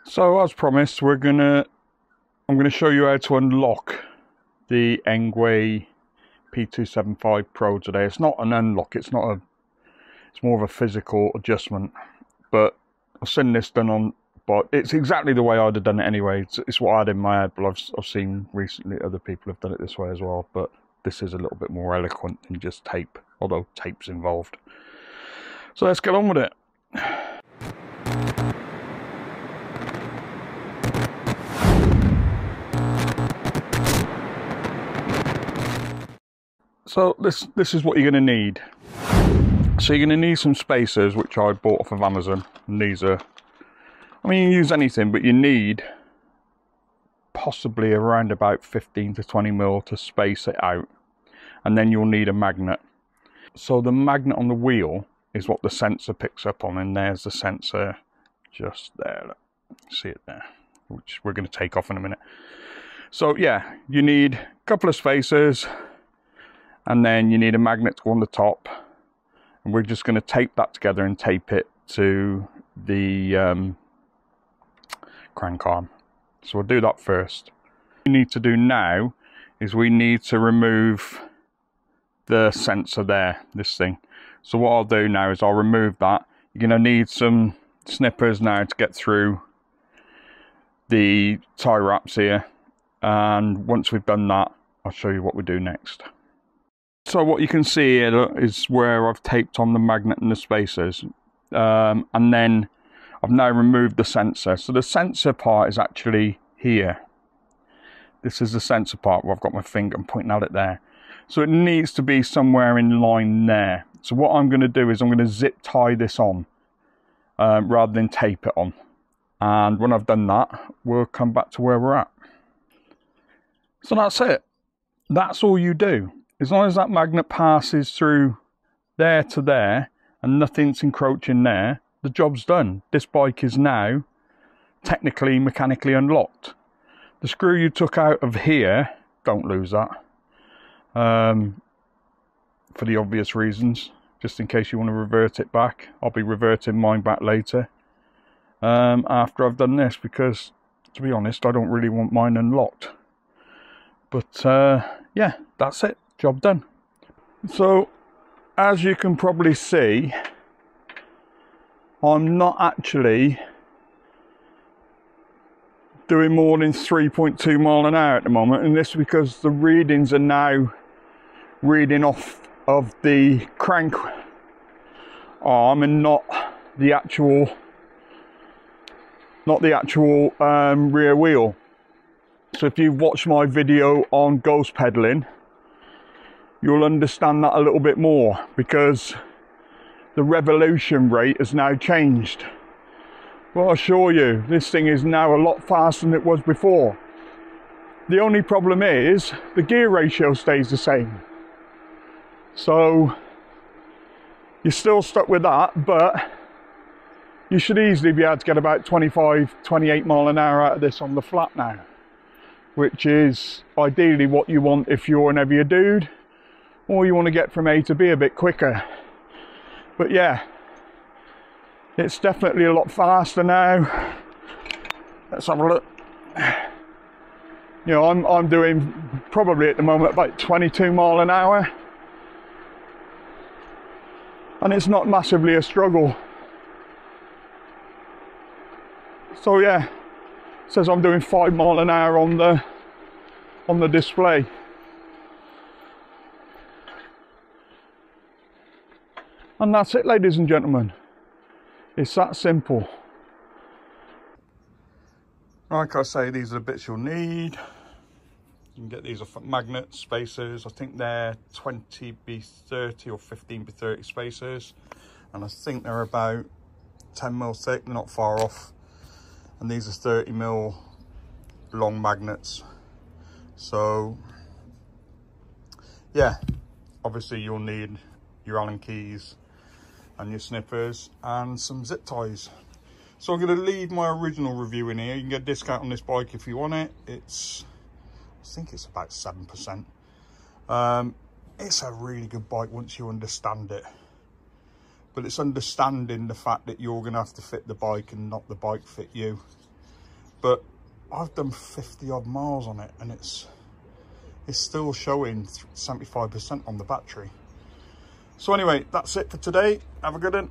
So as promised, I'm gonna show you how to unlock the Engwe P275 Pro today. It's not an unlock, it's more of a physical adjustment. But I've seen this done on, but it's exactly the way I'd have done it anyway. It's what I had in my head, but I've seen recently other people have done it this way as well. But this is a little bit more eloquent than just tape, although tape's involved. So let's get on with it. So this is what you're going to need. So you're going to need some spacers, which I bought off of Amazon. And these are, I mean, you can use anything, but you need possibly around about 15 to 20 mil to space it out. And then you'll need a magnet. So the magnet on the wheel is what the sensor picks up on, and there's the sensor just there. Look, see it there, which we're going to take off in a minute. So yeah, you need a couple of spacers. And then you need a magnet to go on the top, and we're just going to tape that together and tape it to the crank arm. So we'll do that first. What we need to do now is we need to remove the sensor there, this thing. So what I'll do now is I'll remove that. You're going to need some snippers now to get through the tie wraps here, and once we've done that, I'll show you what we do next. So what you can see here is where I've taped on the magnet and the spacers, and then I've now removed the sensor. So the sensor part is actually here. This is the sensor part where I've got my finger and pointing at it there. So it needs to be somewhere in line there. So what I'm going to do is I'm going to zip tie this on rather than tape it on. And when I've done that, we'll come back to where we're at. So that's it. That's all you do. As long as that magnet passes through there to there and nothing's encroaching there, the job's done. This bike is now technically mechanically unlocked. The screw you took out of here, don't lose that. For the obvious reasons, just in case you want to revert it back. I'll be reverting mine back later after I've done this, because to be honest, I don't really want mine unlocked. But yeah, that's it. Job done. So as you can probably see, I'm not actually doing more than 3.2 mile an hour at the moment, and this is because the readings are now reading off of the crank arm and not the actual rear wheel. So if you've watched my video on ghost pedaling, you'll understand that a little bit more, because the revolution rate has now changed. Well, I assure you, this thing is now a lot faster than it was before. The only problem is the gear ratio stays the same. So you're still stuck with that, but you should easily be able to get about 25, 28 mile an hour out of this on the flat now, which is ideally what you want if you're an heavier dude, or you want to get from A to B a bit quicker. But yeah, it's definitely a lot faster now. Let's have a look. You know, I'm doing probably at the moment about 22 mile an hour, and it's not massively a struggle. So yeah, it says I'm doing 5 mile an hour on the display. And that's it, ladies and gentlemen. It's that simple. Like I say, these are the bits you'll need. You can get these off magnet spacers. I think they're 20B30 or 15B30 spacers. And I think they're about 10 mil thick, they're not far off. And these are 30 mil long magnets. So, yeah, obviously you'll need your Allen keys and your snippers and some zip ties. So I'm going to leave my original review in here. You can get a discount on this bike if you want it. I think it's about 7%. It's a really good bike once you understand it. But it's understanding the fact that you're going to have to fit the bike and not the bike fit you. but I've done 50 odd miles on it and it's still showing 75% on the battery. So anyway, that's it for today. Have a good one.